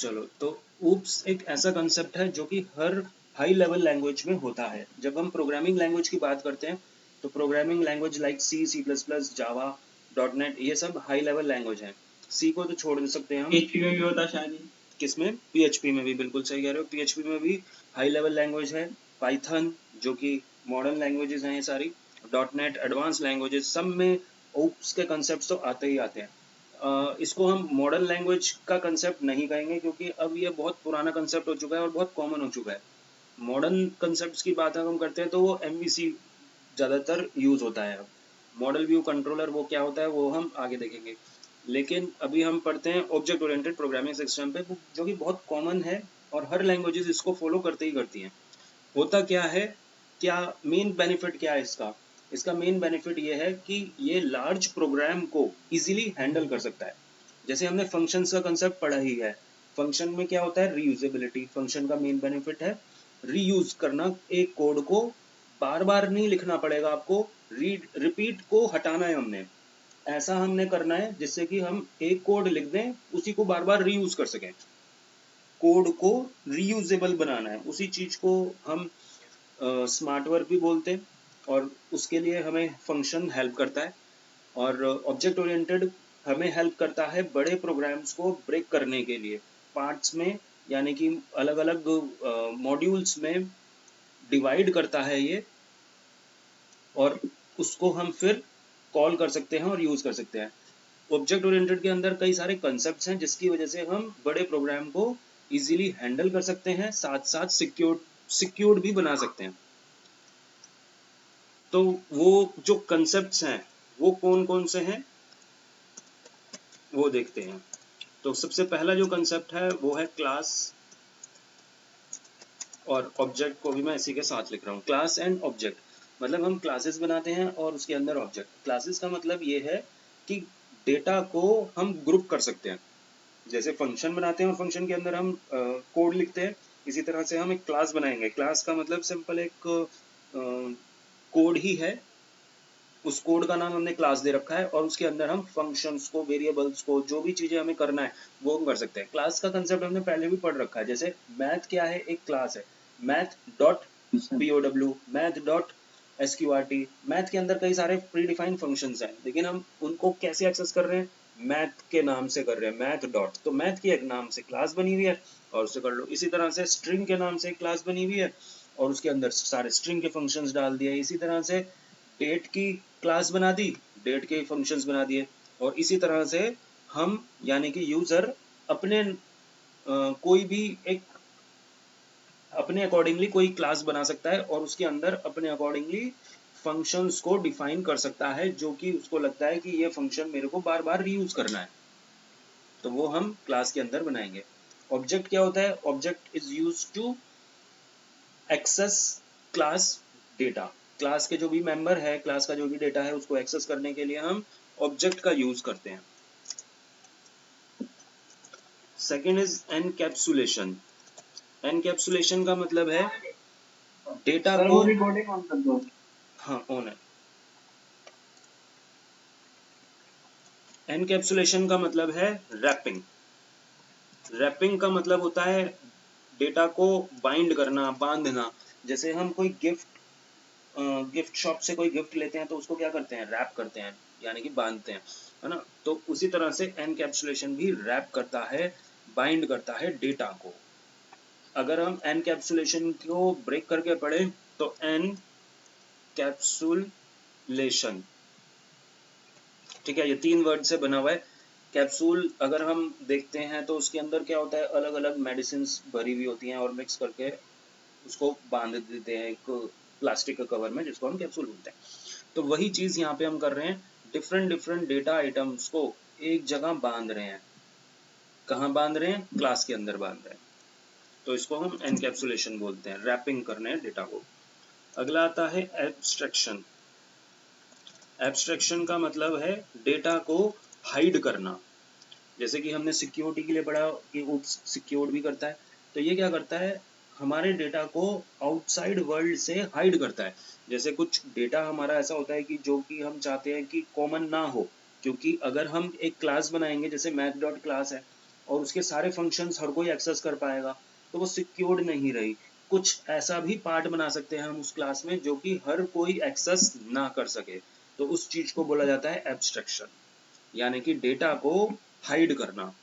चलो, तो ऊप्स एक ऐसा कंसेप्ट है जो कि हर हाई लेवल लैंग्वेज में होता है। जब हम प्रोग्रामिंग लैंग्वेज की बात करते हैं तो प्रोग्रामिंग लैंग्वेज लाइक सी, सी प्लस प्लस, जावा, डॉट नेट, ये सब हाई लेवल लैंग्वेज हैं। सी को तो छोड़ सकते हैं हम। PHP में भी होता है शायद। किसमें? पीएचपी में भी, बिल्कुल सही कह रहे हो, पीएचपी में भी हाई लेवल लैंग्वेज है। पाइथन जो कि मॉडर्न लैंग्वेजेस हैं ये सारी, डॉट नेट, एडवांस लैंग्वेजेस, सब में ओप्स के कंसेप्ट तो आते ही आते हैं। इसको हम मॉडर्न लैंग्वेज का कंसेप्ट नहीं कहेंगे क्योंकि अब ये बहुत पुराना कंसेप्ट हो चुका है और बहुत कॉमन हो चुका है। मॉडर्न कंसेप्ट्स की बात अगर हम करते हैं तो वो MVC ज़्यादातर यूज़ होता है। अब मॉडल व्यू कंट्रोलर वो क्या होता है वो हम आगे देखेंगे, लेकिन अभी हम पढ़ते हैं ऑब्जेक्ट ओरिएंटेड प्रोग्रामिंग सिस्टम पे, जो कि बहुत कॉमन है और हर लैंग्वेजेस इसको फॉलो करते ही करती हैं। होता क्या है, क्या मेन बेनिफिट क्या है इसका? इसका मेन बेनिफिट ये है कि ये लार्ज प्रोग्राम को इजीली हैंडल कर सकता है। जैसे हमने फंक्शंस का कंसेप्ट पढ़ा ही है। फंक्शन में क्या होता है? रीयूजेबिलिटी। फंक्शन का मेन बेनिफिट है रीयूज करना। एक कोड को बार बार नहीं लिखना पड़ेगा आपको, रीड रिपीट को हटाना है हमने। ऐसा हमने करना है जिससे कि हम एक कोड लिख दें, उसी को बार बार रीयूज कर सकें। कोड को रीयूजेबल बनाना है, उसी चीज को हम स्मार्ट वर्क भी बोलते हैं, और उसके लिए हमें फंक्शन हेल्प करता है। और ऑब्जेक्ट ओरिएंटेड हमें हेल्प करता है बड़े प्रोग्राम्स को ब्रेक करने के लिए, पार्ट्स में, यानी कि अलग अलग मॉड्यूल्स में डिवाइड करता है ये, और उसको हम फिर कॉल कर सकते हैं और यूज कर सकते हैं। ऑब्जेक्ट ओरिएंटेड के अंदर कई सारे कंसेप्ट्स हैं जिसकी वजह से हम बड़े प्रोग्राम को इजीली हैंडल कर सकते हैं, साथ साथ सिक्योर्ड भी बना सकते हैं। तो वो जो कंसेप्ट्स हैं वो कौन कौन से हैं वो देखते हैं। तो सबसे पहला जो कंसेप्ट है वो है क्लास, और ऑब्जेक्ट को भी मैं इसी के साथ लिख रहा हूँ। क्लास एंड ऑब्जेक्ट मतलब हम क्लासेस बनाते हैं और उसके अंदर ऑब्जेक्ट। क्लासेस का मतलब ये है कि डेटा को हम ग्रुप कर सकते हैं। जैसे फंक्शन बनाते हैं और फंक्शन के अंदर हम कोड लिखते हैं, इसी तरह से हम एक क्लास बनाएंगे। क्लास का मतलब सिंपल एक कोड ही है, उस कोड का नाम हमने क्लास दे रखा है और उसके अंदर हम फंक्शंस को, वेरिएबल्स को, जो भी चीजें हमें करना है वो हम कर सकते हैं। क्लास का कंसेप्ट हमने पहले भी पढ़ रखा है। जैसे मैथ क्या है? एक क्लास है, math dot POW, math dot SQRT। Math के अंदर कई सारे प्री डिफाइंड फंक्शंस हैं, लेकिन हम उनको कैसे एक्सेस कर रहे हैं? मैथ के नाम से कर रहे हैं, मैथ डॉट। तो मैथ की एक नाम से क्लास बनी हुई है और उससे कर लो। इसी तरह से स्ट्रिंग के नाम से एक क्लास बनी हुई है और उसके अंदर सारे स्ट्रिंग के फंक्शंस डाल दिए। इसी तरह से डेट की क्लास बना दी, डेट के फंक्शंस बना दिए। और इसी तरह से हम, यानी कि यूजर अपने कोई भी एक अपने अकॉर्डिंगली कोई क्लास बना सकता है और उसके अंदर अपने अकॉर्डिंगली फंक्शंस को डिफाइन कर सकता है, जो कि उसको लगता है कि ये फंक्शन मेरे को बार बार रीयूज करना है, तो वो हम क्लास के अंदर बनाएंगे। ऑब्जेक्ट क्या होता है? Object is use to access class data. Class के जो भी मेंबर है, क्लास का जो भी डेटा है, उसको एक्सेस करने के लिए हम ऑब्जेक्ट का यूज करते हैं। Second is encapsulation. एनकैप्सुलेशन का मतलब है डेटा को, रिकॉर्डिंग ऑन कर दो। हाँ ऑन है। एनकैप्सुलेशन का मतलब है रैपिंग। रैपिंग का मतलब होता है डेटा को बाइंड करना, बांधना। जैसे हम कोई गिफ्ट शॉप से कोई गिफ्ट लेते हैं तो उसको क्या करते हैं? रैप करते हैं, यानी कि बांधते हैं, है ना? तो उसी तरह से एनकैप्सुलेशन भी रैप करता है, बाइंड करता है डेटा को। अगर हम एनकैप्सुलेशन को ब्रेक करके पढ़े तो एनकैप्सुलेशन, ठीक है, ये 3 वर्ड से बना हुआ है। कैप्सूल अगर हम देखते हैं तो उसके अंदर क्या होता है? अलग अलग मेडिसिन भरी हुई होती हैं और मिक्स करके उसको बांध देते हैं एक प्लास्टिक के कवर में, जिसको हम कैप्सूल बोलते हैं। तो वही चीज यहाँ पे हम कर रहे हैं, डिफरेंट डिफरेंट डेटा आइटम्स को एक जगह बांध रहे हैं। कहाँ बांध रहे हैं? क्लास के अंदर बांध रहे हैं। तो इसको हम एनकैप्सुलेशन बोलते हैं, रैपिंग करने हैं डेटा को। अगला आता है एब्स्ट्रैक्शन। एब्स्ट्रैक्शन का मतलब है डेटा को हाइड करना। जैसे कि हमने सिक्योरिटी के लिए पढ़ा कि ऊप्स सिक्योर्ड भी करता है, तो ये क्या करता है? हमारे डेटा को आउटसाइड वर्ल्ड से हाइड करता है। जैसे कुछ डेटा हमारा ऐसा होता है कि जो कि हम चाहते हैं कि कॉमन ना हो, क्योंकि अगर हम एक क्लास बनाएंगे, जैसे मैथ डॉट क्लास है, और उसके सारे फंक्शंस हर कोई एक्सेस कर पाएगा, तो वो सिक्योर्ड नहीं रही। कुछ ऐसा भी पार्ट बना सकते हैं हम उस क्लास में जो कि हर कोई एक्सेस ना कर सके, तो उस चीज को बोला जाता है एब्स्ट्रैक्शन, यानी कि डेटा को हाइड करना,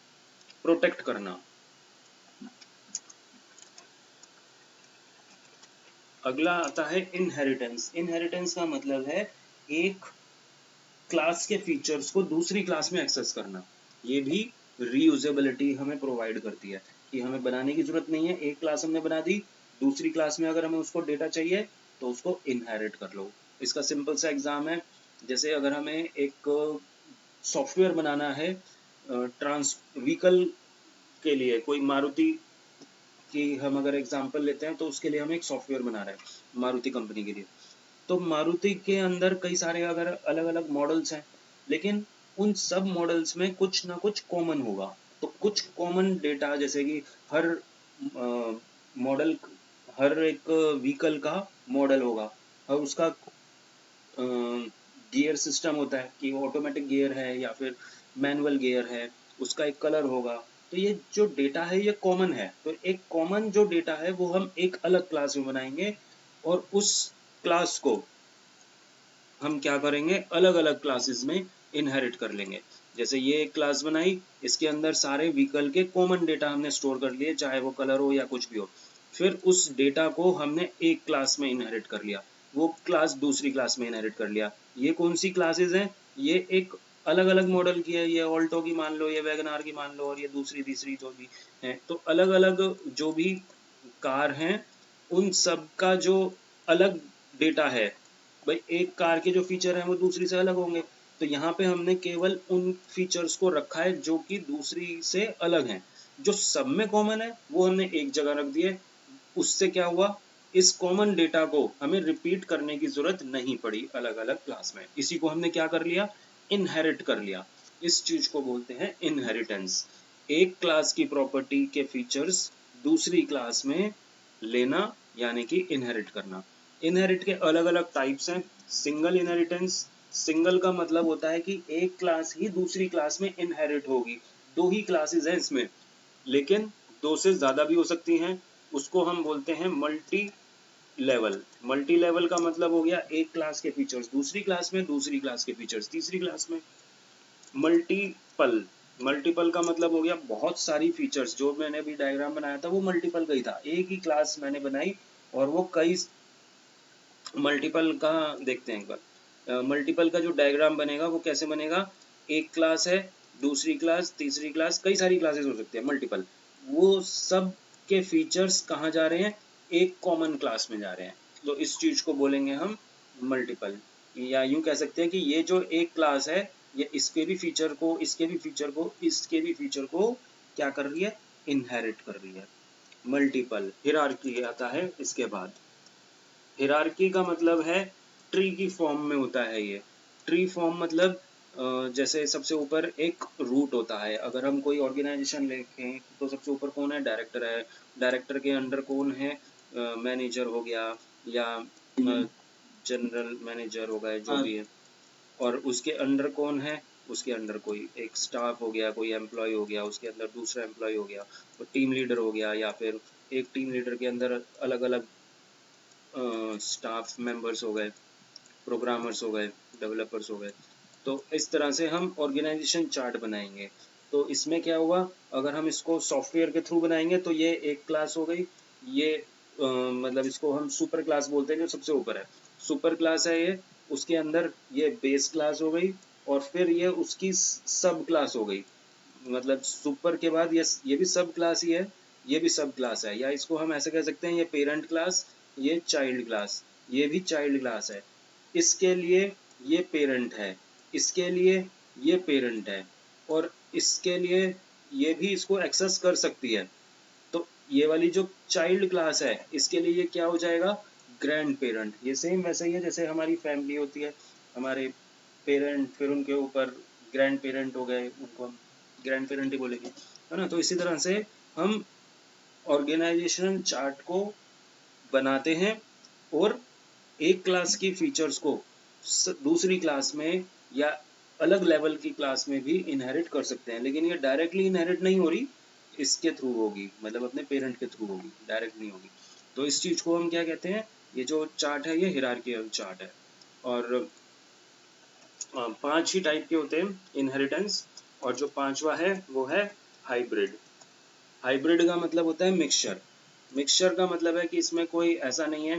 प्रोटेक्ट करना। अगला आता है इनहेरिटेंस। इनहेरिटेंस का मतलब है एक क्लास के फीचर्स को दूसरी क्लास में एक्सेस करना। ये भी रीयूजेबिलिटी हमें प्रोवाइड करती है कि हमें बनाने की जरूरत नहीं है, एक क्लास हमने बना दी, दूसरी क्लास में अगर हमें उसको डेटा चाहिए तो उसको इनहेरिट कर लो। इसका सिंपल सा एग्जाम है, जैसे अगर हमें एक सॉफ्टवेयर बनाना है ट्रांस व्हीकल के लिए, कोई मारुति की हम अगर एग्जांपल लेते हैं तो उसके लिए हम एक सॉफ्टवेयर बना रहे हैं मारुति कंपनी के लिए। तो मारुति के अंदर कई सारे अगर अलग अलग मॉडल्स हैं, लेकिन उन सब मॉडल्स में कुछ ना कुछ कॉमन होगा। तो कुछ कॉमन डेटा, जैसे कि हर मॉडल, हर एक व्हीकल का मॉडल होगा और उसका गियर सिस्टम होता है कि ऑटोमेटिक गियर है या फिर मैनुअल गियर है, उसका एक कलर होगा। तो ये जो डेटा है ये कॉमन है, तो एक कॉमन जो डेटा है वो हम एक अलग क्लास में बनाएंगे और उस क्लास को हम क्या करेंगे, अलग अलग क्लासेस में इनहेरिट कर लेंगे। जैसे ये एक क्लास बनाई, इसके अंदर सारे व्हीकल के कॉमन डेटा हमने स्टोर कर लिए, चाहे वो कलर हो या कुछ भी हो। फिर उस डेटा को हमने एक क्लास में इनहेरिट कर लिया, वो क्लास दूसरी क्लास में इनहेरिट कर लिया। ये कौन सी क्लासेस हैं, ये एक अलग अलग मॉडल की है, ये ऑल्टो की मान लो, ये वैगनार की मान लो, और ये दूसरी तीसरी जो भी है। तो अलग अलग जो भी कार हैं उन सब का जो अलग डेटा है, भाई एक कार के जो फीचर हैं वो दूसरी से अलग होंगे, तो यहाँ पे हमने केवल उन फीचर्स को रखा है जो कि दूसरी से अलग हैं। जो सब में कॉमन है वो हमने एक जगह रख दिए। उससे क्या हुआ, इस कॉमन डेटा को हमें रिपीट करने की जरूरत नहीं पड़ी अलग अलग क्लास में, इसी को हमने क्या कर लिया, इनहेरिट कर लिया। इस चीज को बोलते हैं इनहेरिटेंस। एक क्लास की प्रॉपर्टी के फीचर्स दूसरी क्लास में लेना, यानी कि इनहेरिट करना। इनहेरिट के अलग अलग टाइप्स हैं। सिंगल इनहेरिटेंस, सिंगल का मतलब होता है कि एक क्लास ही दूसरी क्लास में इनहेरिट होगी। दो ही क्लासेस हैं इसमें, लेकिन दो से ज्यादा भी हो सकती हैं। उसको हम बोलते हैं मल्टी लेवल। मल्टी लेवल का मतलब हो गया एक क्लास के फीचर्स दूसरी क्लास में, दूसरी क्लास के फीचर्स तीसरी क्लास में। मल्टीपल, मल्टीपल का मतलब हो गया बहुत सारी फीचर्स, जो मैंने अभी डायग्राम बनाया था वो मल्टीपल का ही था, एक ही क्लास मैंने बनाई और वो कई मल्टीपल का देखते हैं एक बार। मल्टीपल का जो डायग्राम बनेगा वो कैसे बनेगा, एक क्लास है, दूसरी क्लास, तीसरी क्लास, कई सारी क्लासेस हो सकती है मल्टीपल। वो सब के फीचर्स कहाँ जा रहे हैं, एक कॉमन क्लास में जा रहे हैं, तो इस चीज को बोलेंगे हम मल्टीपल। या यूं कह सकते हैं कि ये जो एक क्लास है ये इसके भी फीचर को, इसके भी फीचर को, इसके भी फीचर को क्या कर रही है, इनहेरिट कर रही है। मल्टीपल। हिरार्की आता है इसके बाद। हिरार्की का मतलब है ट्री की फॉर्म में होता है ये। ट्री फॉर्म मतलब जैसे सबसे ऊपर एक रूट होता है, अगर हम कोई ऑर्गेनाइजेशन देखें तो सबसे ऊपर कौन है, डायरेक्टर है। डायरेक्टर के अंडर कौन है, मैनेजर हो गया या जनरल मैनेजर हो गए, जो भी है। और उसके अंडर कौन है, उसके अंडर कोई एक स्टाफ हो गया, कोई एम्प्लॉय हो गया, उसके अंदर दूसरा एम्प्लॉय हो गया, तो टीम लीडर हो गया, या फिर एक टीम लीडर के अंदर अलग अलग स्टाफ मेंबर्स हो गए, प्रोग्रामर्स हो गए, डेवलपर्स हो गए। तो इस तरह से हम ऑर्गेनाइजेशन चार्ट बनाएंगे। तो इसमें क्या हुआ, अगर हम इसको सॉफ्टवेयर के थ्रू बनाएंगे तो ये एक क्लास हो गई, ये मतलब इसको हम सुपर क्लास बोलते हैं, जो सबसे ऊपर है सुपर क्लास है ये। उसके अंदर ये बेस क्लास हो गई और फिर ये उसकी सब क्लास हो गई, मतलब सुपर के बाद ये भी सब क्लास ही है, ये भी सब क्लास है। या इसको हम ऐसे कह सकते हैं, ये पेरेंट क्लास, ये चाइल्ड क्लास, ये भी चाइल्ड क्लास है। इसके लिए ये पेरेंट है, इसके लिए ये पेरेंट है, और इसके लिए ये भी इसको एक्सेस कर सकती है। तो ये वाली जो चाइल्ड क्लास है इसके लिए ये क्या हो जाएगा, ग्रैंड पेरेंट। ये सेम वैसे ही है जैसे हमारी फैमिली होती है, हमारे पेरेंट, फिर उनके ऊपर ग्रैंड पेरेंट हो गए, उनको हम ग्रैंड पेरेंट ही बोलेंगे, है ना। तो इसी तरह से हम ऑर्गेनाइजेशन चार्ट को बनाते हैं और एक क्लास की फीचर्स को दूसरी क्लास में या अलग लेवल की क्लास में भी इनहेरिट कर सकते हैं, लेकिन ये डायरेक्टली इनहेरिट नहीं हो रही, इसके थ्रू होगी, मतलब अपने पेरेंट के थ्रू होगी, डायरेक्ट नहीं होगी। तो इस चीज को हम क्या कहते हैं, ये जो चार्ट है ये हिरार्किकल चार्ट है। और 5 ही टाइप के होते हैं इनहेरिटेंस, और जो 5वां है वो है हाइब्रिड। हाइब्रिड का मतलब होता है मिक्सचर। मिक्सचर का मतलब है कि इसमें कोई ऐसा नहीं है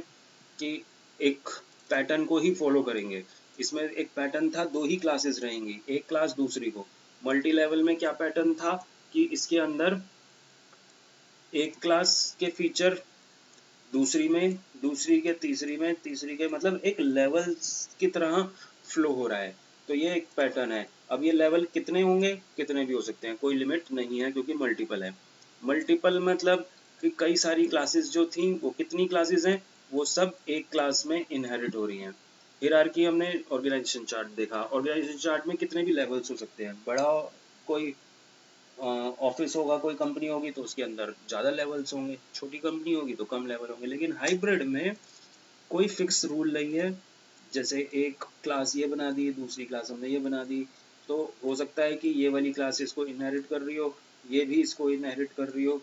कि एक पैटर्न को ही फॉलो करेंगे। इसमें एक पैटर्न था, 2 ही क्लासेस रहेंगी, एक क्लास दूसरी को। मल्टी लेवल में क्या पैटर्न था कि इसके अंदर एक क्लास के फीचर दूसरी में, दूसरी के तीसरी में, तीसरी के, मतलब एक लेवल की तरह फ्लो हो रहा है। तो ये एक पैटर्न है। अब ये लेवल कितने होंगे, कितने भी हो सकते हैं, कोई लिमिट नहीं है, क्योंकि मल्टीपल है। मल्टीपल मतलब कि कई सारी क्लासेस जो थी, वो कितनी क्लासेस हैं, वो सब एक क्लास में इनहेरिट हो रही हैं। हिरार्की हमने ऑर्गेनाइजेशन चार्ट देखा, ऑर्गेनाइजेशन चार्ट में कितने भी लेवल्स हो सकते हैं। बड़ा कोई ऑफिस होगा, कोई कंपनी होगी तो उसके अंदर ज़्यादा लेवल्स होंगे, छोटी कंपनी होगी तो कम लेवल होंगे। लेकिन हाइब्रिड में कोई फिक्स रूल नहीं है। जैसे एक क्लास ये बना दी, दूसरी क्लास हमने ये बना दी, तो हो सकता है कि ये वाली क्लास इसको इनहेरिट कर रही हो, ये भी इसको इनहेरिट कर रही हो,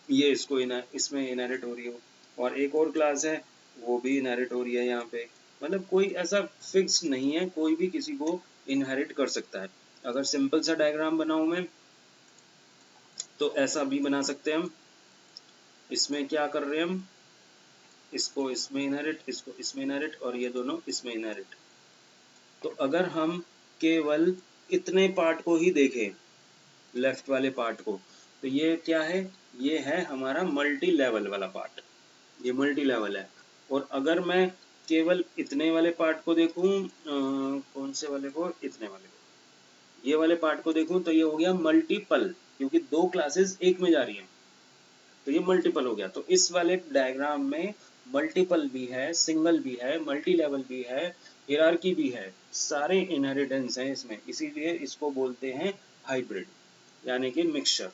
ये इसको इसमें इनहेरिट हो रही हो, और एक और क्लास है वो भी इनहेरिट हो रही है यहाँ पे। मतलब कोई ऐसा फिक्स नहीं है, कोई भी किसी को इनहेरिट कर सकता है। अगर सिंपल सा डायग्राम बनाऊं मैं, तो ऐसा भी बना सकते हैं हम। इसमें क्या कर रहे हैं हम, इसको इसमें इनहेरिट, इसको इसमें इनहेरिट, और ये दोनों इसमें इनहेरिट। तो अगर हम केवल इतने पार्ट को ही देखें, लेफ्ट वाले पार्ट को, तो ये क्या है, ये है हमारा मल्टी लेवल वाला पार्ट, ये मल्टी लेवल है। और अगर मैं केवल इतने वाले पार्ट को देखूं, कौन से वाले को, इतने वाले को, ये वाले पार्ट को देखूं, तो ये हो गया मल्टीपल, क्योंकि 2 क्लासेस एक में जा रही हैं, तो ये मल्टीपल हो गया। तो इस वाले डायग्राम में मल्टीपल भी है, सिंगल भी है, मल्टी लेवल भी है, हिरार्की भी है, सारे इनहेरिटेंस हैं इसमें, इसीलिए इसको बोलते हैं हाइब्रिड, यानी कि मिक्सचर।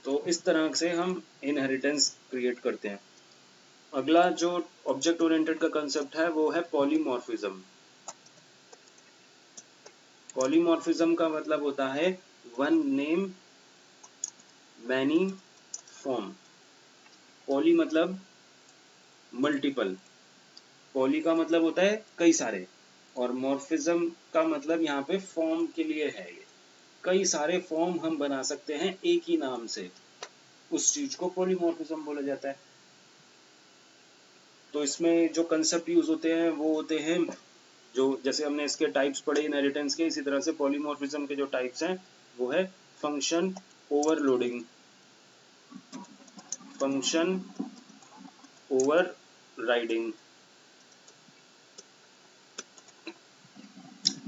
तो इस तरह से हम इनहेरिटेंस क्रिएट करते हैं। अगला जो ऑब्जेक्ट ओरिएंटेड का कंसेप्ट है वो है पॉलीमॉर्फिज्म। पॉलीमॉर्फिज्म का मतलब होता है one name many form. Poly मतलब मल्टीपल, पॉली का मतलब होता है कई सारे, और मॉर्फिज्म का मतलब यहाँ पे फॉर्म के लिए है। ये कई सारे फॉर्म हम बना सकते हैं एक ही नाम से, उस चीज को पॉलीमॉर्फिज्म बोला जाता है। तो इसमें जो कंसेप्ट यूज होते हैं वो होते हैं, जो जैसे हमने इसके टाइप्स पढ़े इनहेरिटेंस के, इसी तरह से पॉलीमॉर्फिज्म के जो टाइप्स हैं वो है फंक्शन ओवरलोडिंग, फंक्शन ओवरराइडिंग।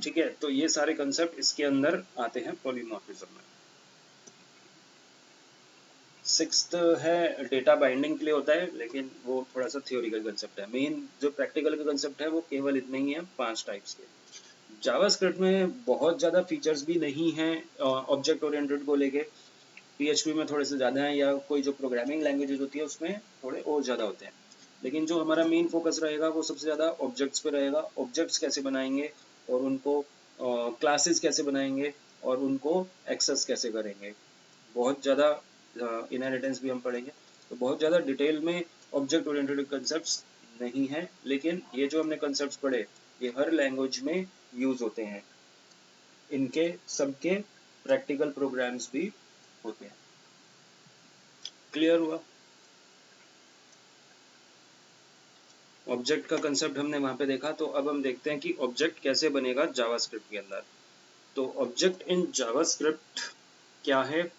ठीक है, तो ये सारे कंसेप्ट इसके अंदर आते हैं पॉलीमॉर्फिज्म में। 6th है डेटा बाइंडिंग के लिए होता है, लेकिन वो थोड़ा सा थियोरिकल कंसेप्ट है। मेन जो प्रैक्टिकल का कंसेप्ट है वो केवल इतने ही है, 5 टाइप्स के। जावास्क्रिप्ट में बहुत ज़्यादा फीचर्स भी नहीं हैं ऑब्जेक्ट ओरिएंटेड को लेके। PHP में थोड़े से ज़्यादा हैं, या कोई जो प्रोग्रामिंग लैंग्वेजेस होती है उसमें थोड़े और ज़्यादा होते हैं। लेकिन जो हमारा मेन फोकस रहेगा वो सबसे ज़्यादा ऑब्जेक्ट्स पे रहेगा। ऑब्जेक्ट्स कैसे बनाएंगे, और उनको क्लासेस कैसे बनाएंगे, और उनको एक्सेस कैसे करेंगे। बहुत ज़्यादा इनहेरिटेंस भी हम पढ़ेंगे, तो बहुत ज़्यादा डिटेल में ऑब्जेक्ट ओरिएंटेड कंसेप्ट्स नहीं है, लेकिन ये जो हमने कंसेप्ट्स पढ़े ये हर लैंग्वेज में यूज होते हैं, इनके सबके प्रैक्टिकल प्रोग्राम्स भी होते हैं। क्लियर हुआ? ऑब्जेक्ट का कंसेप्ट हमने वहां पे देखा, तो अब हम देखते हैं कि ऑब्जेक्ट कैसे बनेगा जावास्क्रिप्ट के अंदर। तो ऑब्जेक्ट इन जावास्क्रिप्ट क्या है?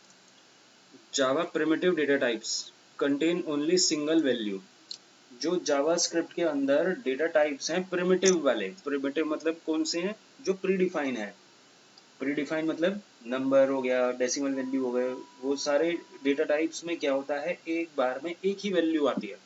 Java primitive data types contain only single value. जो जावास्क्रिप्ट के अंदर डेटा टाइप्स हैं प्रिमिटिव वाले, प्रिमिटिव मतलब कौन से हैं, जो प्रीडिफाइन है। प्रीडिफाइन मतलब नंबर हो गया, डेसिमल वैल्यू हो गए, वो सारे डेटा टाइप्स में क्या होता है, एक बार में एक ही वैल्यू आती है।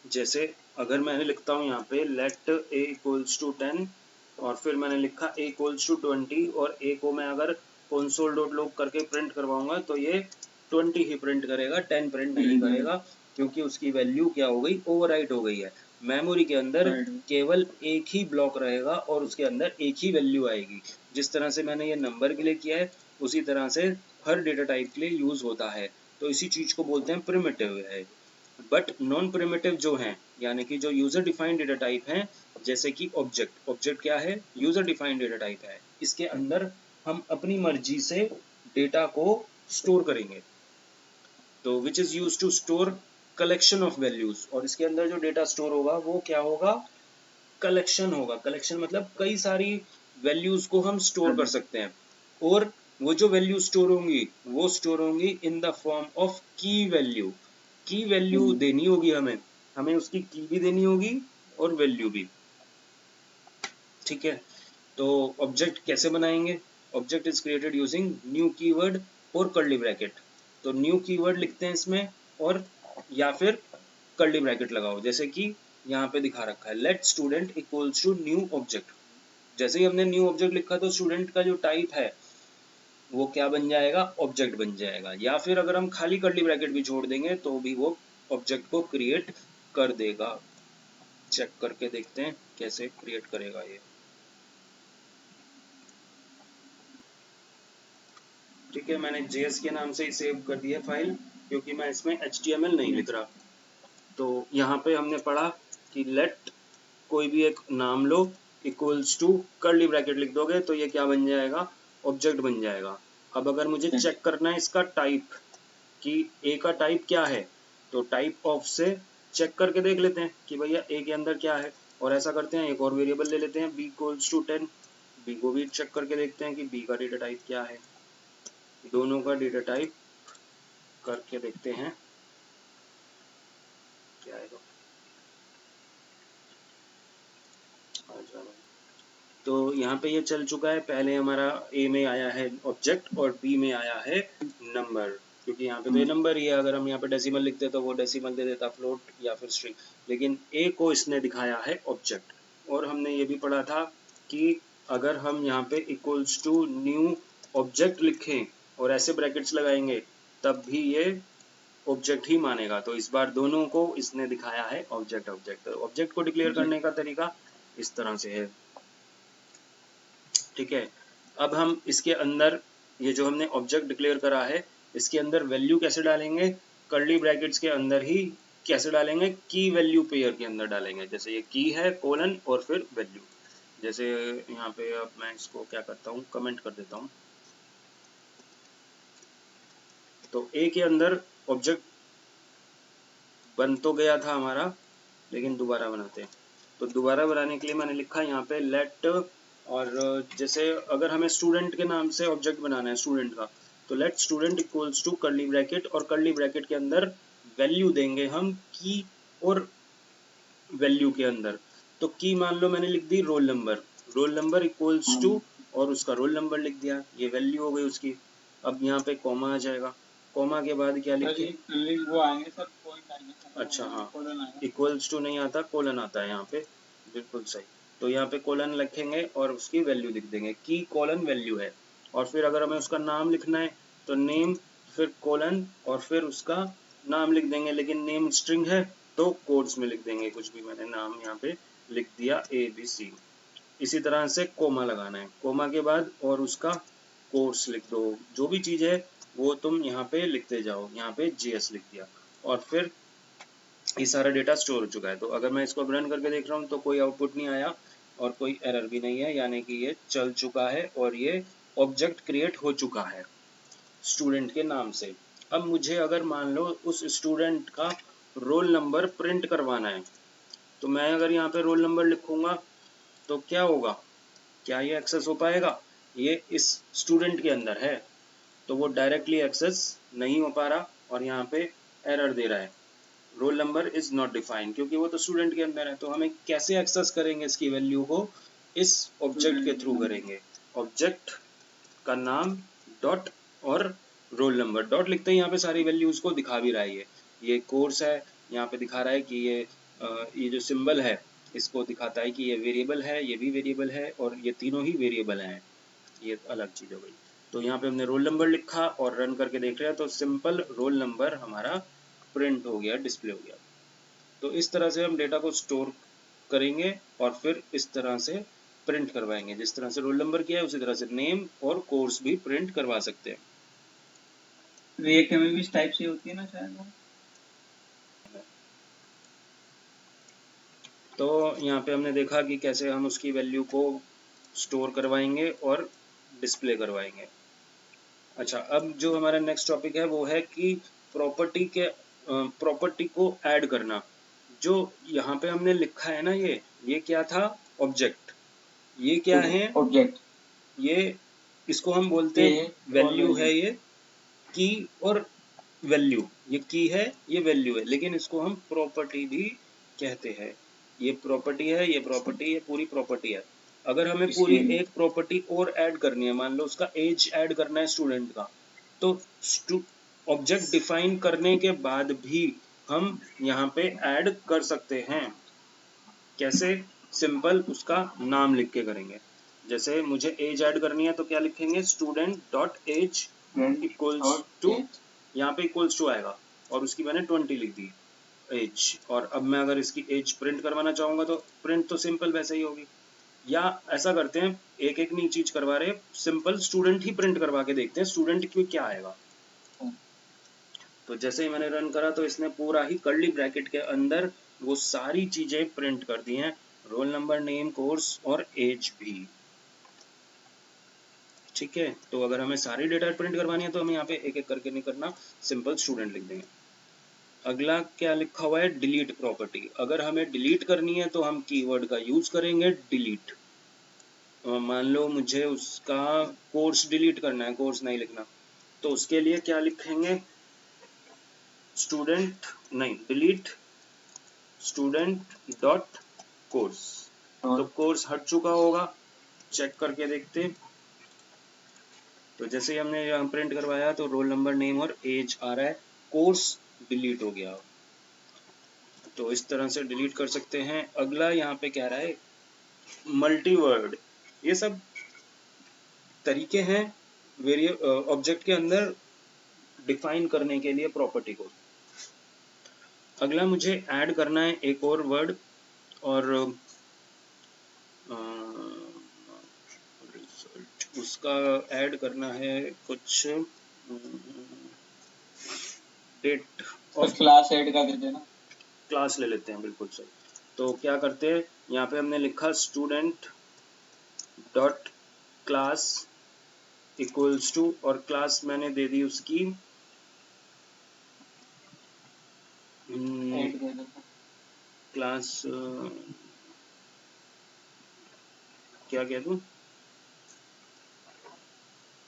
जैसे अगर मैंने लिखता हूँ यहाँ पे लेट a इक्वल्स टू 10, और फिर मैंने लिखा a इक्वल्स टू 20, और a को मैं अगर console.log करके प्रिंट करवाऊंगा तो ये 20 ही प्रिंट करेगा, 10 प्रिंट नहीं करेगा, क्योंकि उसकी वैल्यू क्या हो गई, ओवरराइट हो गई है। मेमोरी के अंदर केवल एक ही ब्लॉक रहेगा और उसके अंदर एक ही वैल्यू आएगी। जिस तरह से मैंने ये नंबर के लिए किया है उसी तरह से हर डेटा टाइप के लिए यूज होता है। तो इसी चीज को बोलते हैं प्रिमिटिव है। बट नॉन प्रिमिटिव जो हैं, यानी कि जो यूजर डिफाइंड डेटा टाइप हैं, जैसे कि ऑब्जेक्ट, ऑब्जेक्ट क्या है, यूजर डिफाइंड डेटा टाइप है। इसके अंदर हम अपनी मर्जी से डेटा को स्टोर करेंगे, तो which is use to store collection of values. और इसके अंदर जो डेटा स्टोर होगा वो क्या होगा, कलेक्शन होगा। कलेक्शन मतलब कई सारी वैल्यूज को हम स्टोर कर सकते हैं, और वो जो वैल्यू स्टोर होंगी वो स्टोर होंगी इन द फॉर्म ऑफ की वैल्यू। की वैल्यू देनी होगी हमें, हमें उसकी की भी देनी होगी और वैल्यू भी। ठीक है, तो ऑब्जेक्ट कैसे बनाएंगे, object is created using new keyword और कर्ली ब्रैकेट। तो न्यू कीवर्ड लिखते हैं इसमें, और या फिर कर्ली ब्रैकेट लगाओ, जैसे कि यहाँ पे दिखा रखा है let student equals to new object. जैसे ही हमने न्यू ऑब्जेक्ट लिखा तो स्टूडेंट का जो टाइप है वो क्या बन जाएगा, ऑब्जेक्ट बन जाएगा। या फिर अगर हम खाली कर्ली ब्रैकेट भी छोड़ देंगे तो भी वो ऑब्जेक्ट को क्रिएट कर देगा। चेक करके देखते हैं कैसे क्रिएट करेगा ये। ठीक है, मैंने JS के नाम से ही सेव कर दिया फाइल, क्योंकि मैं इसमें HTML नहीं लिख रहा। तो यहाँ पे हमने पढ़ा कि लेट कोई भी एक नाम लो, इक्वल्स टू कर्ली ब्रैकेट लिख दोगे तो ये क्या बन जाएगा, ऑब्जेक्ट बन जाएगा। अब अगर मुझे चेक करना है इसका टाइप, कि ए का टाइप क्या है, तो टाइप ऑफ से चेक करके देख लेते हैं कि भैया ए के अंदर क्या है। और ऐसा करते हैं, एक और वेरिएबल ले लेते हैं b इक्वल्स टू 10, बी को भी चेक करके देखते हैं कि बी का डेटा टाइप क्या है। दोनों का डेटा टाइप करके देखते हैं क्या आएगा। तो यहाँ पे ये चल चुका है, पहले हमारा ए में आया है ऑब्जेक्ट और बी में आया है नंबर, क्योंकि यहाँ पे तो ये नंबर ही है। अगर हम यहाँ पे डेसिमल लिखते तो वो डेसिमल दे देता, फ्लोट या फिर स्ट्रिंग, लेकिन ए को इसने दिखाया है ऑब्जेक्ट। और हमने ये भी पढ़ा था कि अगर हम यहाँ पे इक्वल्स टू न्यू ऑब्जेक्ट लिखें और ऐसे ब्रैकेट्स लगाएंगे तब भी ये ऑब्जेक्ट ही मानेगा। तो इस बार दोनों को इसने दिखाया है ऑब्जेक्ट ऑब्जेक्ट। ऑब्जेक्ट को डिक्लेयर करने का तरीका इस तरह से है। ठीक है, अब हम इसके अंदर ये जो हमने ऑब्जेक्ट डिक्लेयर करा है इसके अंदर वैल्यू कैसे डालेंगे, कर्ली ब्रैकेट्स के अंदर ही कैसे डालेंगे, की वैल्यू पेयर के अंदर डालेंगे। जैसे ये की है कोलन और फिर वैल्यू। जैसे यहाँ पे अब मैं इसको क्या करता हूँ, कमेंट कर देता हूँ। तो ए के अंदर ऑब्जेक्ट बन तो गया था हमारा, लेकिन दोबारा बनाते हैं। तो दोबारा बनाने के लिए मैंने लिखा यहाँ पे लेट, और जैसे अगर हमें स्टूडेंट के नाम से ऑब्जेक्ट बनाना है स्टूडेंट का, तो let student equals to curly bracket, और कर्ली ब्रैकेट के अंदर वैल्यू देंगे हम की और वैल्यू के अंदर। तो की मान लो मैंने लिख दी रोल नंबर इक्वल्स टू, और उसका रोल नंबर लिख दिया, ये वैल्यू हो गई उसकी। अब यहाँ पे कॉमा आ जाएगा, कॉमा के बाद क्या लिखे, वो आएंगे सर, पॉइंट आएंगे। अच्छा हाँ, इक्वल्स टू नहीं आता, कोलन आता है यहाँ पे, बिल्कुल सही। तो यहाँ पे कोलन लिखेंगे और उसकी वैल्यू लिख देंगे, की कोलन वैल्यू है। और फिर अगर हमें उसका नाम लिखना है तो नेम, फिर कोलन, और फिर उसका नाम लिख देंगे। लेकिन नेम स्ट्रिंग है तो कोड्स में लिख देंगे कुछ भी। मैंने नाम यहाँ पे लिख दिया ABC। इसी तरह से कोमा लगाना है, कोमा के बाद और उसका कोर्स लिख दो। जो भी चीज़ है वो तुम यहाँ पे लिखते जाओ। यहाँ पे JS लिख दिया, और फिर ये सारा डेटा स्टोर हो चुका है। तो अगर मैं इसको रन करके देख रहा हूँ तो कोई आउटपुट नहीं आया और कोई एरर भी नहीं है, यानी कि ये चल चुका है और ये ऑब्जेक्ट क्रिएट हो चुका है स्टूडेंट के नाम से। अब मुझे अगर मान लो उस स्टूडेंट का रोल नंबर प्रिंट करवाना है, तो मैं अगर यहाँ पे रोल नंबर लिखूंगा तो क्या होगा, क्या ये एक्सेस हो पाएगा, ये इस स्टूडेंट के अंदर है तो वो डायरेक्टली एक्सेस नहीं हो पा रहा, और यहाँ पे एरर दे रहा है roll number is not defined, क्योंकि वो तो स्टूडेंट के अंदर है। तो हमें कैसे एक्सेस करेंगे इसकी वैल्यू को, इस ऑब्जेक्ट के थ्रू करेंगे। ऑब्जेक्ट का नाम डॉट और रोल नंबर, डॉट लिखते ही यहाँ पे सारी वैल्यूज को दिखा भी रहा है। ये कोर्स है, यहाँ पे दिखा रहा है कि ये जो सिंबल है इसको दिखाता है कि ये वेरिएबल है, ये भी वेरिएबल है, और ये तीनों ही वेरिएबल हैं। ये अलग चीज हो गई। तो यहाँ पे हमने रोल नंबर लिखा और रन करके देख रहे हैं तो सिंपल रोल नंबर हमारा प्रिंट हो गया, डिस्प्ले हो गया। तो इस तरह से हम डेटा को स्टोर करेंगे और फिर इस तरह से प्रिंट करवाएंगे। जिस तरह से रोल नंबर किया है उसी तरह से नेम और कोर्स भी प्रिंट करवा सकते हैं। रिएक्ट में भी इस टाइप से होती है ना शायद। तो यहाँ पे हमने देखा कि कैसे हम उसकी वैल्यू को स्टोर करवाएंगे और डिस्प्ले करवाएंगे। अच्छा, अब जो हमारा नेक्स्ट टॉपिक है वो है कि प्रॉपर्टी को ऐड करना। जो यहाँ पे हमने लिखा है ना, ये क्या था? ऑब्जेक्ट। ये क्या है? ऑब्जेक्ट। ये इसको हम बोलते हैं वैल्यू है, ये की और वैल्यू। ये की है, ये वैल्यू है, लेकिन इसको हम प्रॉपर्टी भी कहते हैं। ये प्रॉपर्टी है, ये प्रॉपर्टी, ये पूरी प्रॉपर्टी है। अगर हमें पूरी एक प्रॉपर्टी और ऐड करनी है, मान लो उसका एज ऐड करना है स्टूडेंट का, तो ऑब्जेक्ट डिफाइन करने के बाद भी हम यहाँ पे ऐड कर सकते हैं। कैसे? सिंपल उसका नाम लिख के करेंगे। जैसे मुझे एज ऐड करनी है तो क्या लिखेंगे? Student dot age equals to, यहाँ पे इक्वल्स टू आएगा और उसकी मैंने 20 लिख दी एज। और अब मैं अगर इसकी एज प्रिंट करवाना चाहूंगा तो प्रिंट तो सिंपल वैसे ही होगी। या ऐसा करते हैं, एक एक नहीं चीज करवा रहे, सिंपल स्टूडेंट ही प्रिंट करवा के देखते हैं स्टूडेंट की क्या आएगा। तो जैसे ही मैंने रन करा तो इसने पूरा ही कर्ली ब्रैकेट के अंदर वो सारी चीजें प्रिंट कर दी हैं, रोल नंबर, नेम, कोर्स और एज भी। ठीक है, तो अगर हमें सारी डेटा प्रिंट करवानी है तो हमें यहाँ पे एक एक करके नहीं करना, सिंपल स्टूडेंट लिख देंगे। अगला क्या लिखा हुआ है? Delete property. अगर हमें डिलीट करनी है तो हम कीवर्ड का यूज करेंगे डिलीट। मान लो मुझे उसका कोर्स डिलीट करना है, कोर्स नहीं लिखना, तो उसके लिए क्या लिखेंगे? स्टूडेंट नहीं, डिलीट स्टूडेंट डॉट कोर्स। तो कोर्स हट चुका होगा, चेक करके देखते। तो जैसे ही हमने यहाँ प्रिंट करवाया तो रोल नंबर, नेम और एज आ रहा है, कोर्स डिलीट हो गया। तो इस तरह से डिलीट कर सकते हैं। अगला यहाँ पे कह रहा है मल्टीवर्ड। ये सब तरीके हैं ऑब्जेक्ट के अंदर डिफाइन करने के लिए प्रॉपर्टी को। अगला मुझे ऐड करना है एक और वर्ड, और उसका ऐड करना है कुछ डेट और क्लास ऐड कर देते हैं ना, क्लास ले लेते हैं, बिल्कुल सही। तो क्या करते हैं, यहाँ पे हमने लिखा student dot class equals to, और क्लास मैंने दे दी उसकी क्लास, क्या कह दूं?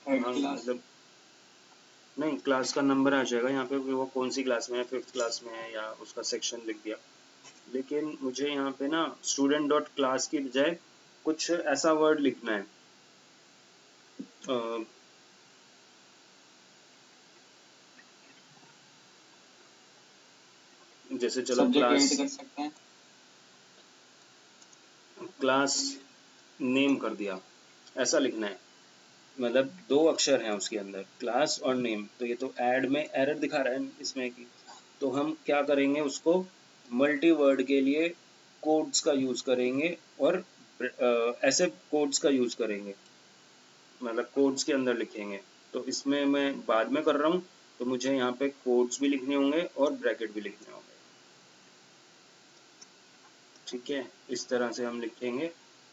मतलब नहीं, क्लास का नंबर आ जाएगा यहाँ पे, वो कौन सी क्लास में है, 5th क्लास में है, या उसका सेक्शन लिख दिया। लेकिन मुझे यहाँ पे ना स्टूडेंट डॉट क्लास की बजाय कुछ ऐसा वर्ड लिखना है, जैसे चलो क्लास नेम कर दिया, ऐसा लिखना है। मतलब 2 अक्षर हैं उसके अंदर, क्लास और नेम। तो ये तो ऐड में एरर दिखा रहा है इसमें की, तो हम क्या करेंगे, उसको मल्टी वर्ड के लिए कोड्स का यूज करेंगे और ऐसे कोड्स का यूज करेंगे, मतलब कोड्स के अंदर लिखेंगे। तो इसमें मैं बाद में कर रहा हूँ, तो मुझे यहाँ पे कोड्स भी लिखने होंगे और ब्रैकेट भी लिखने होंगे। ठीक है, इस तरह से हम लिखेंगे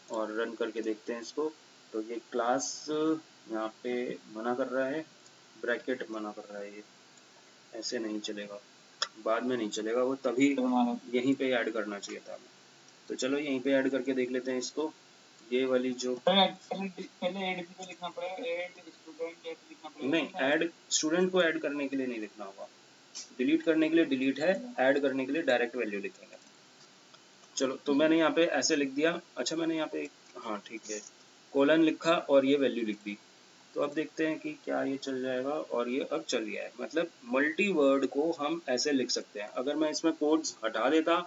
और रन करके देखते हैं इसको। तो ये क्लास यहाँ पे मना कर रहा है, ब्रैकेट मना कर रहा है, ये ऐसे नहीं चलेगा, बाद में नहीं चलेगा, वो तभी यहीं पे ऐड करना चाहिए था हमें। तो चलो यहीं पे ऐड करके देख लेते हैं इसको। ये वाली जो पहले ऐड भी तो लिखना पड़ेगा, ऐड स्टूडेंट ऐड लिखना पड़ेगा। नहीं, ऐड स्टूडेंट को ऐड करने के लिए नहीं लिखना होगा, डिलीट करने के लिए डिलीट है, ऐड करने के लिए डायरेक्ट वैल्यू लिखेंगे। चलो, तो मैंने यहाँ पे ऐसे लिख दिया। अच्छा, मैंने यहाँ पे, हाँ ठीक है, कोलन लिखा और ये वैल्यू लिख दी। तो अब देखते हैं कि क्या ये चल जाएगा, और ये अब चल गया है। मतलब मल्टी वर्ड को हम ऐसे लिख सकते हैं। अगर मैं इसमें कोड्स हटा देता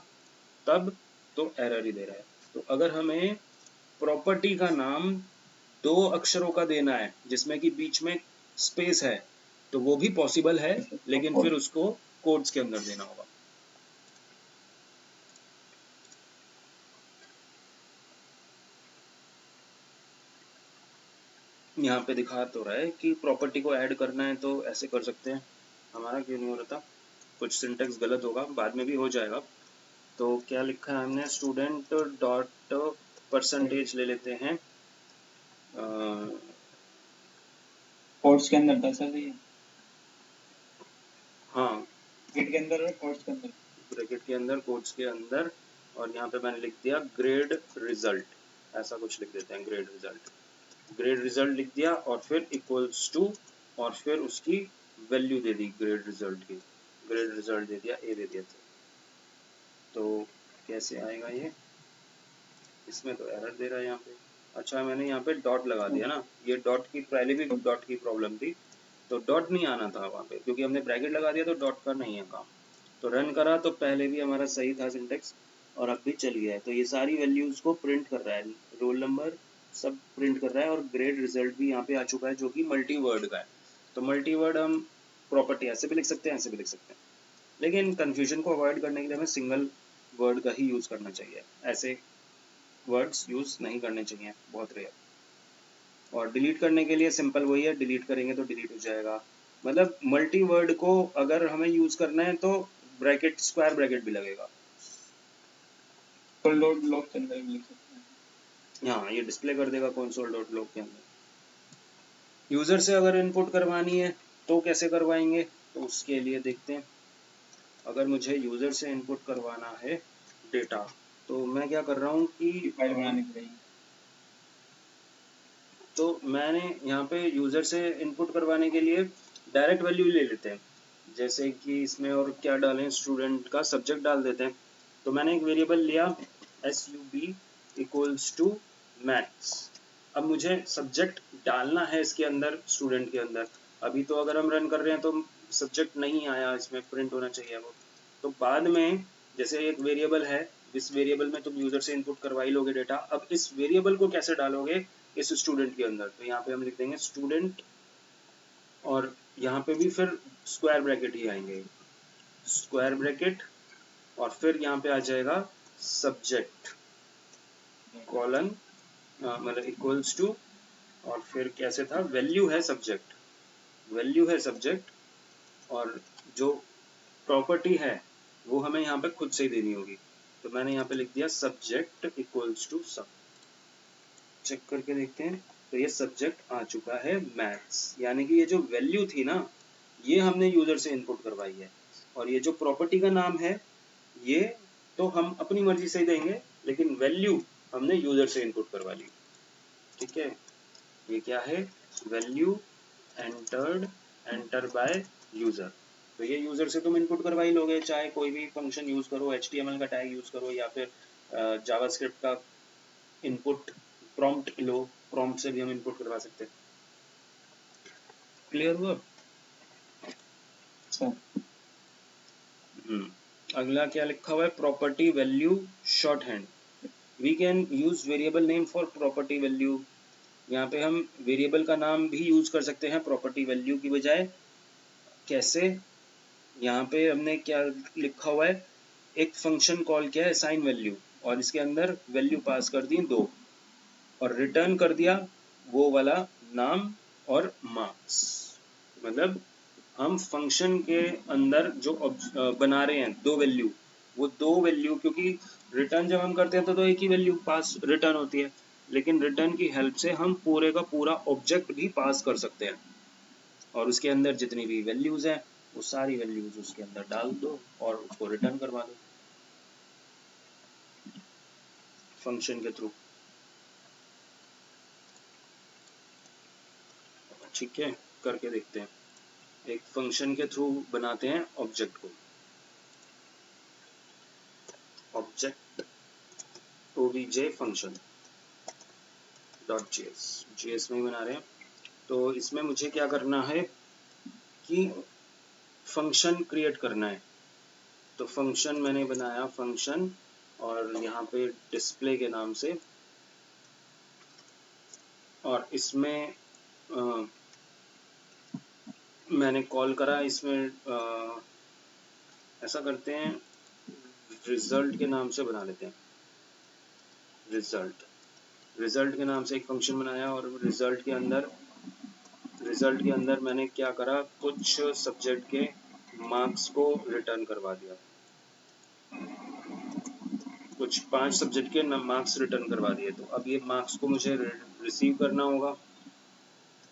तब तो एरर ही दे रहा है। तो अगर हमें प्रॉपर्टी का नाम 2 अक्षरों का देना है जिसमें कि बीच में स्पेस है, तो वो भी पॉसिबल है, लेकिन फिर उसको कोट्स के अंदर देना होगा। यहाँ पे दिखा तो रहा है कि प्रॉपर्टी को ऐड करना है तो ऐसे कर सकते हैं। हमारा क्यों नहीं हो रहा था, कुछ सिंटेक्स गलत होगा, बाद में भी हो जाएगा। तो क्या लिखा है हमने, स्टूडेंट डॉट परसेंटेज ले लेते हैं, कोट्स के अंदर था सर ये, हाँ ब्रैकेट के अंदर और कोट्स के अंदर, ब्रैकेट के अंदर, कोट्स के अंदर, और यहाँ पे मैंने लिख दिया ग्रेड रिजल्ट, ऐसा कुछ लिख देते हैं, ग्रेड रिजल्ट। ग्रेड रिजल्ट लिख दिया और फिर इक्वल्स टू, और फिर उसकी वैल्यू दे दी ग्रेड रिजल्ट की, ग्रेड रिजल्ट दे दिया, ए दे दिया था। तो कैसे आएगा ये, इसमें तो एरर दे रहा है यहाँ पे। अच्छा मैंने यहाँ पे डॉट लगा दिया ना, ये डॉट की पहले भी डॉट की प्रॉब्लम थी, तो डॉट नहीं आना था वहाँ पे, क्योंकि हमने ब्रैकेट लगा दिया तो डॉट का नहीं है काम। तो रन करा तो पहले भी हमारा सही था सिंटेक्स, और अब भी चल गया है। तो ये सारी वैल्यूज को प्रिंट कर रहा है, रोल नंबर सब प्रिंट कर रहा है, और ग्रेड रिजल्ट भी यहाँ पे आ चुका है जो कि मल्टी वर्ड का है। तो मल्टी वर्ड हम प्रॉपर्टी ऐसे भी लिख सकते हैं, ऐसे भी लिख सकते हैं, लेकिन कंफ्यूजन को अवॉइड करने के लिए हमें सिंगल वर्ड का ही यूज करना चाहिए, ऐसे वर्ड्स यूज नहीं करने चाहिए, बहुत रेयर। और डिलीट करने के लिए सिंपल वही है, डिलीट करेंगे तो डिलीट हो जाएगा। मतलब मल्टी वर्ड को अगर हमें यूज करना है तो ब्रैकेट, स्क्वायर ब्रैकेट भी लगेगा। फुल डॉट लॉग के अंदर भी लिख सकते हैं। हाँ ये डिस्प्ले कर देगा console डॉट लॉग के अंदर। यूजर से अगर इनपुट करवानी है तो कैसे करवाएंगे, तो उसके लिए देखते हैं। अगर मुझे यूजर से इनपुट करवाना है डेटा, तो मैं क्या कर रहा हूँ कि फाइल बनानी पड़ेगी। तो मैंने यहाँ पे यूजर से इनपुट करवाने के लिए डायरेक्ट वैल्यू ले लेते हैं, जैसे कि इसमें और क्या डालें, स्टूडेंट का सब्जेक्ट डाल देते हैं। तो मैंने एक वेरिएबल लिया sub इक्वल्स टू मैथ्स। अब मुझे सब्जेक्ट डालना है इसके अंदर, स्टूडेंट के अंदर। अभी तो अगर हम रन कर रहे हैं तो सब्जेक्ट नहीं आया, इसमें प्रिंट होना चाहिए वो। तो बाद में जैसे एक वेरिएबल है, इस वेरिएबल में तुम यूजर से इनपुट करवा ही लोगे डेटा, अब इस वेरिएबल को कैसे डालोगे इस स्टूडेंट के अंदर, तो यहाँ पे हम लिख देंगे स्टूडेंट, और यहाँ पे भी फिर स्क्वायर ब्रैकेट ही आएंगे, स्क्वायर ब्रैकेट, और फिर यहाँ पे आ जाएगा सब्जेक्ट कॉलन, मतलब इक्वल्स टू, और फिर कैसे था, वैल्यू है सब्जेक्ट, वैल्यू है सब्जेक्ट, और जो प्रॉपर्टी है वो हमें यहाँ पे खुद से ही देनी होगी। तो मैंने यहाँ पे लिख दिया सब्जेक्ट इक्वल्स टू सब। चेक करके देखते हैं, तो ये सब्जेक्ट आ चुका है मैथ्स, यानी कि ये जो वैल्यू थी ना, ये हमने यूजर से इनपुट करवाई है, और ये जो प्रॉपर्टी का नाम है ये तो हम अपनी मर्जी से ही देंगे, लेकिन वैल्यू हमने यूजर से इनपुट करवा ली। ठीक है, ये क्या है, value entered, enter by user. तो ये यूजर से तुम इनपुट करवा ही लोगे, चाहे कोई भी फंक्शन यूज करो, HTML का टैग यूज करो, या फिर जावास्क्रिप्ट का इनपुट प्रॉम्प्ट लो, प्रॉम्प्ट से भी हम इनपुट करवा सकते हैं। क्लियर हुआ? अगला क्या लिखा हुआ है, property value short hand. We can use variable name for property value. यहाँ पे हम वेरिएबल का नाम भी यूज कर सकते हैं प्रॉपर्टी वैल्यू की बजाय। कैसे, यहाँ पे हमने क्या लिखा हुआ है, एक फंक्शन कॉल किया है असाइन वैल्यू, और इसके अंदर वैल्यू पास कर दी 2, और रिटर्न कर दिया वो वाला नाम और मार्क्स। मतलब हम फंक्शन के अंदर जो बना रहे हैं 2 वैल्यू, वो 2 वैल्यू, क्योंकि रिटर्न जब हम करते हैं तो एक ही वैल्यू पास रिटर्न होती है, लेकिन रिटर्न की हेल्प से हम पूरे का पूरा ऑब्जेक्ट भी पास कर सकते हैं, और उसके अंदर जितनी भी वैल्यूज हैं वो सारी वैल्यूज उसके अंदर डाल दो और उसको रिटर्न करवा दो फंक्शन के थ्रू। ठीक है, करके देखते हैं। एक फंक्शन के थ्रू बनाते हैं ऑब्जेक्ट को, ऑब्जेक्ट obj फंक्शन .js में ही बना रहे हैं। तो इसमें मुझे क्या करना है कि फंक्शन क्रिएट करना है। तो फंक्शन मैंने बनाया फंक्शन, और यहाँ पे डिस्प्ले के नाम से, और इसमें मैंने कॉल करा, इसमें ऐसा करते हैं, रिजल्ट के नाम से बना लेते हैं। रिजल्ट के नाम से एक फंक्शन बनाया और रिजल्ट के अंदर मैंने क्या करा, कुछ सब्जेक्ट के मार्क्स को रिटर्न करवा दिया, कुछ 5 सब्जेक्ट के मार्क्स रिटर्न करवा दिए। तो अब ये मार्क्स को मुझे रिसीव करना होगा।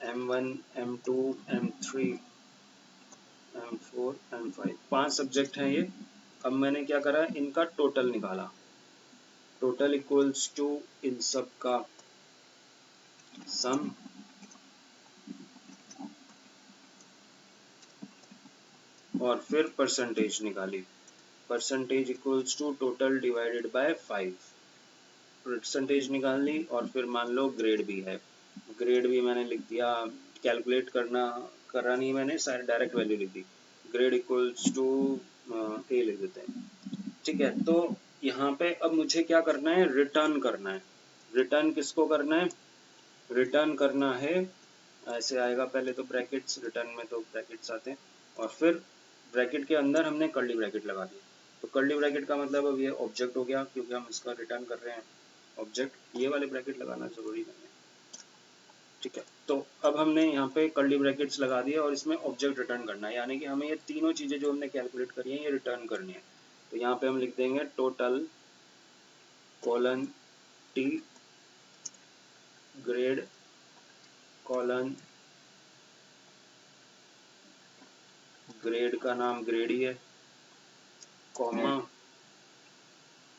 M1, M2, M3, M4, M5 5 subject हैं ये। अब मैंने क्या करा, इनका टोटल निकाला, टोटल इक्वल्स टू इन सब का सम और फिर परसेंटेज निकाली, percentage equals to total divided by 5, percentage निकाल ली। और फिर मान लो ग्रेड भी है, ग्रेड भी मैंने लिख दिया, कैलकुलेट करा नहीं मैंने, सारे डायरेक्ट वैल्यू लिख दी, ग्रेड इक्वल्स टू ए लिख देते हैं। ठीक है, तो यहाँ पे अब मुझे क्या करना है, रिटर्न करना है। रिटर्न किसको करना है, रिटर्न करना है, ऐसे आएगा, पहले तो ब्रैकेट्स, रिटर्न में तो ब्रैकेट्स आते हैं, और फिर ब्रैकेट के अंदर हमने कर्ली ब्रैकेट लगा दी। तो कर्ली ब्रैकेट का मतलब अब ये ऑब्जेक्ट हो गया, क्योंकि हम इसका रिटर्न कर रहे हैं ऑब्जेक्ट, ये वाले ब्रैकेट लगाना जरूरी नहीं है। ठीक है, तो अब हमने यहाँ पे कर्ली ब्रैकेट्स लगा दिए और इसमें ऑब्जेक्ट रिटर्न करना है, यानी कि हमें ये तीनों चीजें जो हमने कैलकुलेट करी हैं ये रिटर्न करनी है। तो यहाँ पे हम लिख देंगे total colon T grade colon, grade का नाम ग्रेड ही है, कॉमा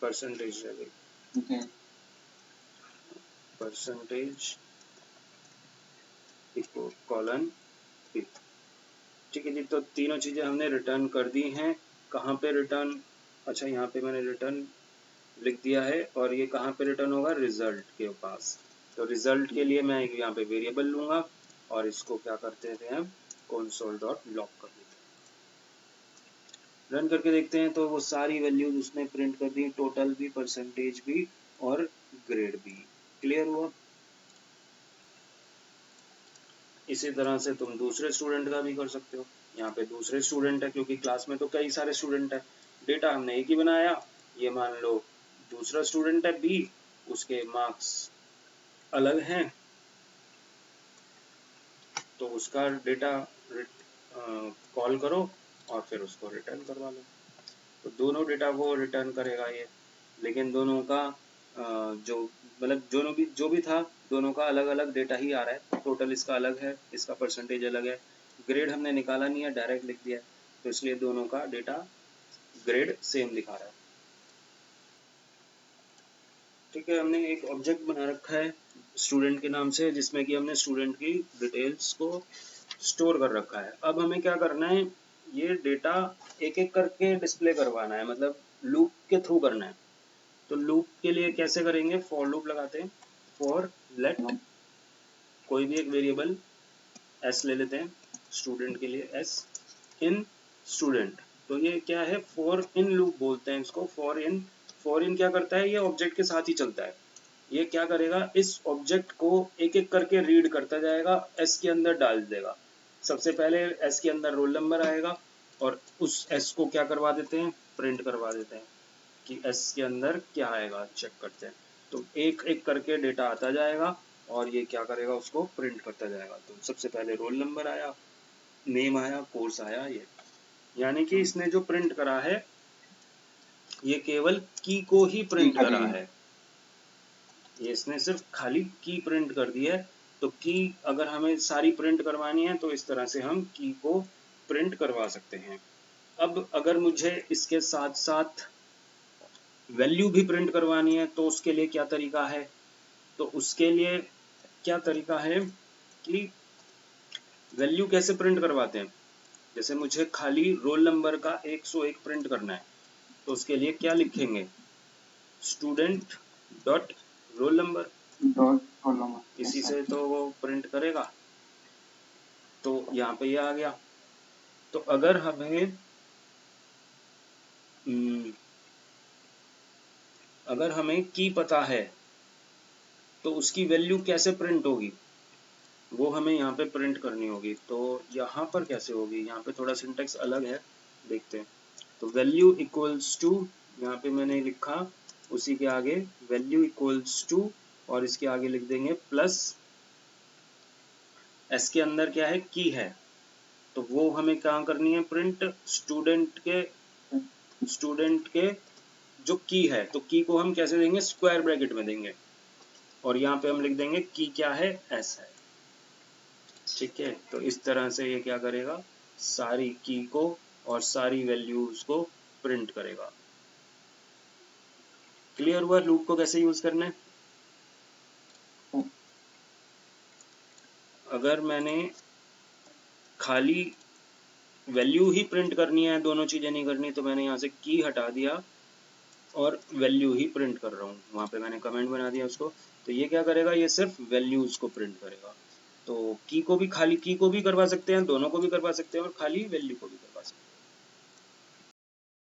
परसेंटेज रह गई, परसेंटेज इक्वल कोलन पी। ठीक है जी, तो तीनों चीजें हमने रिटर्न कर दी हैं। कहाँ पे रिटर्न, अच्छा यहाँ पे मैंने रिटर्न लिख दिया है, और ये कहाँ पे रिटर्न होगा, रिजल्ट के पास। तो रिजल्ट के लिए मैं यहाँ पे वेरिएबल लूंगा और इसको क्या करते थे हम, console डॉट लॉग कर देते हैं। रन करके देखते हैं तो वो सारी वैल्यूज उसने प्रिंट कर दी, टोटल भी, परसेंटेज भी और ग्रेड भी। क्लियर हुआ। इसी तरह से तुम दूसरे स्टूडेंट का भी कर सकते हो। यहाँ पे दूसरे स्टूडेंट है, क्योंकि क्लास में तो कई सारे स्टूडेंट है, डेटा हमने एक ही बनाया, ये मान लो दूसरा स्टूडेंट है बी, उसके मार्क्स अलग हैं, तो उसका डेटा कॉल करो और फिर उसको रिटर्न करवा लो। तो दोनों डेटा को रिटर्न करेगा ये, लेकिन दोनों का जो मतलब जो भी था, दोनों का अलग अलग डेटा ही आ रहा है। टोटल इसका अलग है, इसका परसेंटेज अलग है, ग्रेड हमने निकाला नहीं है, डायरेक्ट लिख दिया है, तो इसलिए दोनों का डेटा ग्रेड सेम दिखा रहा है। ठीक है, हमने एक ऑब्जेक्ट बना रखा है स्टूडेंट के नाम से, जिसमें कि हमने स्टूडेंट की डिटेल्स को स्टोर कर रखा है। अब हमें क्या करना है, ये डेटा एक एक करके डिस्प्ले करवाना है, मतलब लूप के थ्रू करना है। तो लूप के लिए कैसे करेंगे, फॉर लूप लगाते हैं, फॉर लेट कोई भी एक वेरिएबल s ले लेते हैं स्टूडेंट के लिए, s इन स्टूडेंट। तो ये क्या है, फॉर इन लूप बोलते हैं इसको। फॉर इन क्या करता है, ये ऑब्जेक्ट के साथ ही चलता है। ये क्या करेगा, इस ऑब्जेक्ट को एक एक करके रीड करता जाएगा, s के अंदर डाल देगा। सबसे पहले s के अंदर रोल नंबर आएगा और उस s को क्या करवा देते हैं, प्रिंट करवा देते हैं कि s के अंदर क्या आएगा, चेक करते हैं। तो एक एक करके डेटा आता जाएगा और ये क्या करेगा, उसको प्रिंट करता जाएगा। तो सबसे पहले रोल नंबर आया, नेम आया, कोर्स आया, ये यानी कि इसने जो प्रिंट करा है ये केवल की को ही प्रिंट करा है, ये इसने सिर्फ खाली की प्रिंट कर दी है। तो की अगर हमें सारी प्रिंट करवानी है तो इस तरह से हम की को प्रिंट करवा सकते हैं। अब अगर मुझे इसके साथ साथ वैल्यू भी प्रिंट करवानी है तो उसके लिए क्या तरीका है, तो उसके लिए क्या तरीका है कि वैल्यू कैसे प्रिंट करवाते हैं। जैसे मुझे खाली रोल नंबर का 101 प्रिंट करना है, तो उसके लिए क्या लिखेंगे, स्टूडेंट डॉट रोल नंबर, इसी से तो वो प्रिंट करेगा। तो यहाँ पे ये आ गया। तो अगर हमें की पता है तो उसकी वैल्यू कैसे प्रिंट होगी, वो हमें यहाँ पे प्रिंट करनी होगी। तो यहाँ पर कैसे होगी, यहाँ पे थोड़ा सिंटेक्स अलग है, देखते हैं। तो वैल्यू इक्वल्स टू, यहाँ पे मैंने लिखा उसी के आगे वैल्यू इक्वल्स टू, और इसके आगे लिख देंगे प्लस, एस के अंदर क्या है, की है, तो वो हमें क्या करनी है, प्रिंट स्टूडेंट के जो की है, तो की को हम कैसे देंगे, स्क्वायर ब्रैकेट में देंगे, और यहाँ पे हम लिख देंगे की क्या है, एस है। ठीक है, तो इस तरह से ये क्या करेगा, सारी की को और सारी वैल्यूज को प्रिंट करेगा। क्लियर हुआ लूप को कैसे यूज करना है? अगर मैंने खाली वैल्यू ही प्रिंट करनी है, दोनों चीजें नहीं करनी, तो मैंने यहाँ से की हटा दिया और वैल्यू ही प्रिंट कर रहा हूँ, वहाँ पे मैंने कमेंट बना दिया उसको, तो ये क्या करेगा, ये सिर्फ वैल्यूज को प्रिंट करेगा। तो की को भी, खाली की को भी करवा सकते हैं, दोनों को भी करवा सकते हैं, और खाली वैल्यू को भी